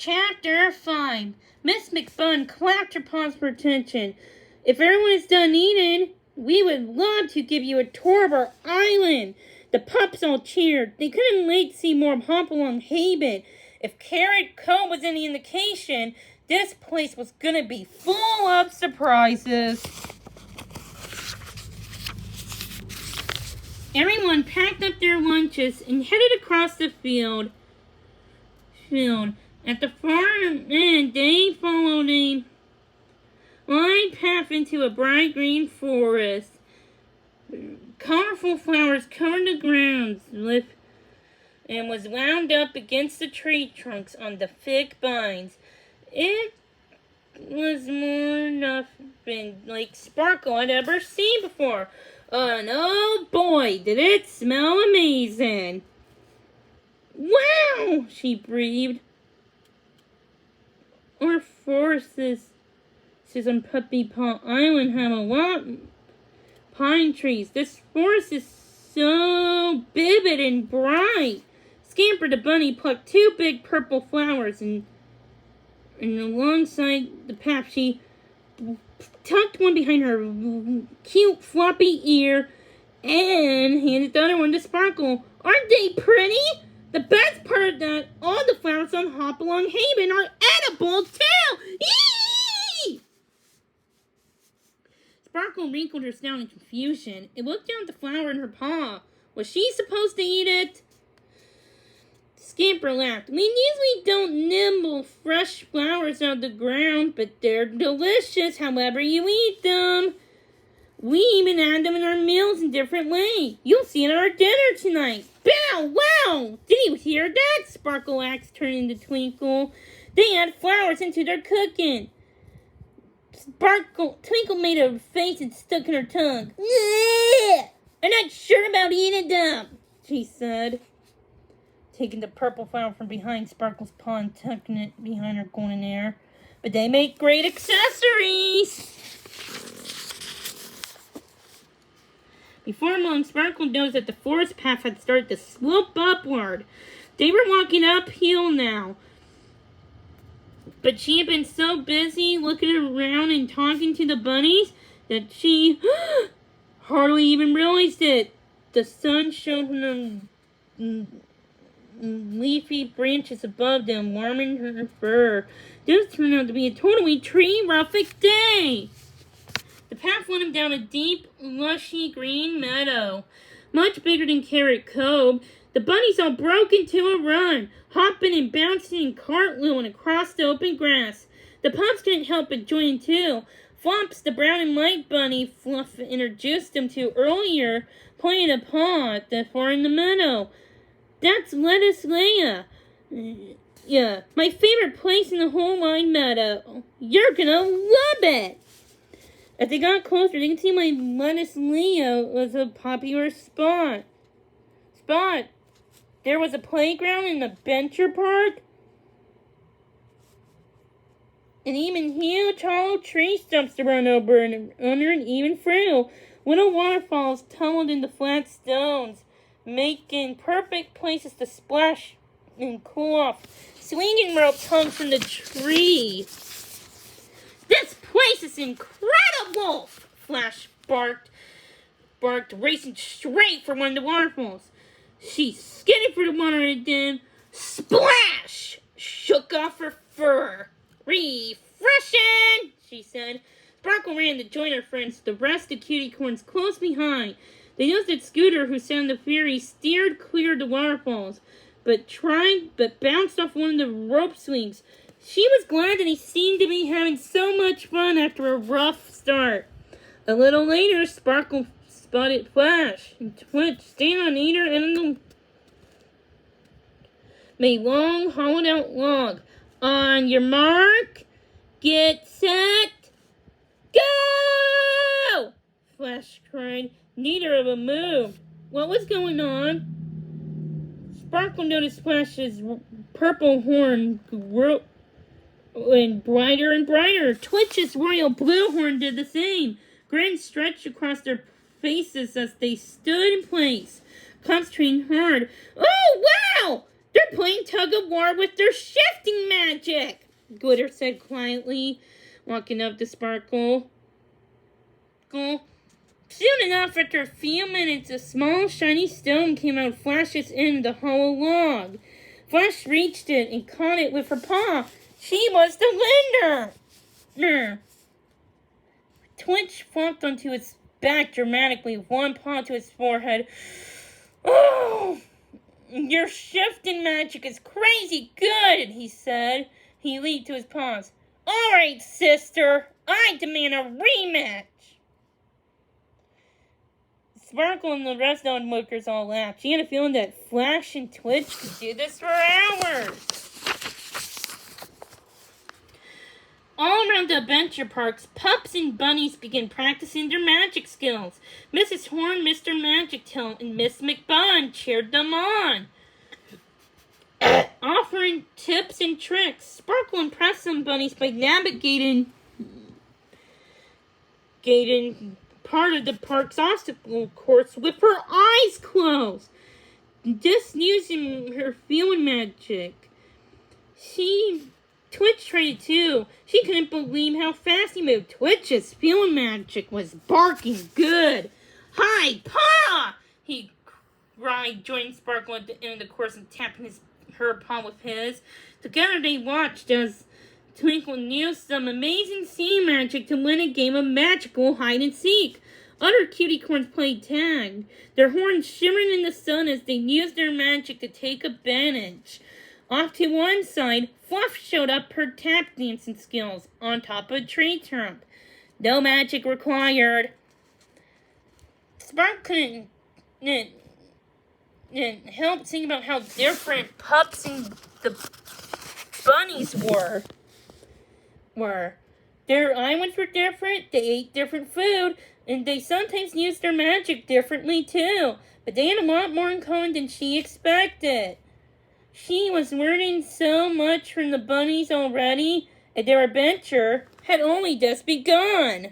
Chapter 5. Miss McBun clapped her paws for attention. If everyone is done eating, we would love to give you a tour of our island. The pups all cheered. They couldn't wait to see more of Hopalong Haven. If Carrot Cove was any indication, this place was going to be full of surprises. Everyone packed up their lunches and headed across the field. At the far end, they followed a wide path into a bright green forest. Colorful flowers covered the grounds and was wound up against the tree trunks on the thick vines. It was more nothing like Sparkle I'd ever seen before. And oh boy, did it smell amazing. Wow, she breathed. Our forests on Puppy Paw Island have a lot of pine trees. This forest is so vivid and bright. Scamper the bunny plucked 2 big purple flowers and alongside the path she tucked one behind her cute floppy ear and handed the other one to Sparkle. Aren't they pretty? The best part of that, all the flowers on Hopalong Haven are edible too! Yee! Sparkle wrinkled her snout in confusion and looked down at the flower in her paw. Was she supposed to eat it? Scamper laughed. We usually don't nibble fresh flowers out of the ground, but they're delicious however you eat them. We even add them in our meals in different ways. You'll see it at our dinner tonight. Bow wow! Did you hear that? Sparkle asked, turning to Twinkle. They add flowers into their cooking. Twinkle made a face and stuck in her tongue. I'm not sure about eating them, she said, taking the purple flower from behind Sparkle's paw and tucking it behind her golden hair. But they make great accessories. Before long, Sparkle noticed that the forest path had started to slope upward. They were walking uphill now. But she had been so busy looking around and talking to the bunnies that she hardly even realized it. The sun shone from the leafy branches above them, warming her fur. This turned out to be a totally terrific day. The path led him down a deep, lushy green meadow, much bigger than Carrot Cove. The bunnies all broke into a run, hopping and bouncing and cartwheeling across the open grass. The pups couldn't help but join too. Flops, the brown and white bunny Fluff introduced them to earlier, playing a paw at the far in the meadow. That's Lettuce Leia. Yeah, my favorite place in the whole wide meadow. You're gonna love it. As they got closer, they could see my Lettuce Leo was a popular spot. There was a playground in the Venture Park. And even huge hollow tree stumps to run over and under and even through. Little waterfalls tumbled into flat stones, making perfect places to splash and cool off. Swinging ropes hung from the tree. This place is incredible! Flash barked, racing straight for one of the waterfalls. She skidded for the water and then splash! Shook off her fur. Refreshing, she said. Sparkle ran to join her friends, the rest of Cutiecorns close behind. They noticed that Scooter, who sat on the ferry, steered clear of the waterfalls, but bounced off one of the rope swings. She was glad that he seemed to be having so much fun after a rough start. A little later, Sparkle spotted Flash and Twitch standing on either end of a long, hollowed-out log. On your mark, get set, go! Flash cried. Neither of them moved. What was going on? Sparkle noticed Flash's purple horn grew and brighter. Twitch's royal blue horn did the same. Grins stretched across their faces as they stood in place, concentrating hard. Oh, wow! They're playing tug-of-war with their shifting mat! magic, Glitter said quietly, walking up to Sparkle. Soon enough, after a few minutes, a small shiny stone came out of Flash's end of the hollow log. Flash reached it and caught it with her paw. She was the winner! Twitch flopped onto its back dramatically, with one paw to his forehead. Oh! Your shifting magic is crazy good, he said. He leaped to his paws. All right, sister, I demand a rematch. Sparkle and the rest of the onlookers all laughed. She had a feeling that Flash and Twitch could do this for hours. All around the adventure parks, pups and bunnies began practicing their magic skills. Mrs. Horn, Mr. Magic Tail, and Miss McBun cheered them on, offering tips and tricks. Sparkle impressed some bunnies by navigating part of the park's obstacle course with her eyes closed, just using her feeling magic. Twitch tried it too. She couldn't believe how fast he moved. Twitch's feeling magic was barking good. Hi, paw! He cried, joining Sparkle at the end of the course and tapping her paw with his. Together they watched as Twinkle used some amazing sea magic to win a game of magical hide-and-seek. Other Cutiecorns played tag, their horns shimmering in the sun as they used their magic to take advantage. Off to one side, Fluff showed up her tap dancing skills on top of a tree trunk. No magic required. Spark couldn't help think about how different pups and the bunnies were. Their islands were different, they ate different food, and they sometimes used their magic differently too. But they had a lot more in common than she expected. She was learning so much from the bunnies already, and their adventure had only just begun.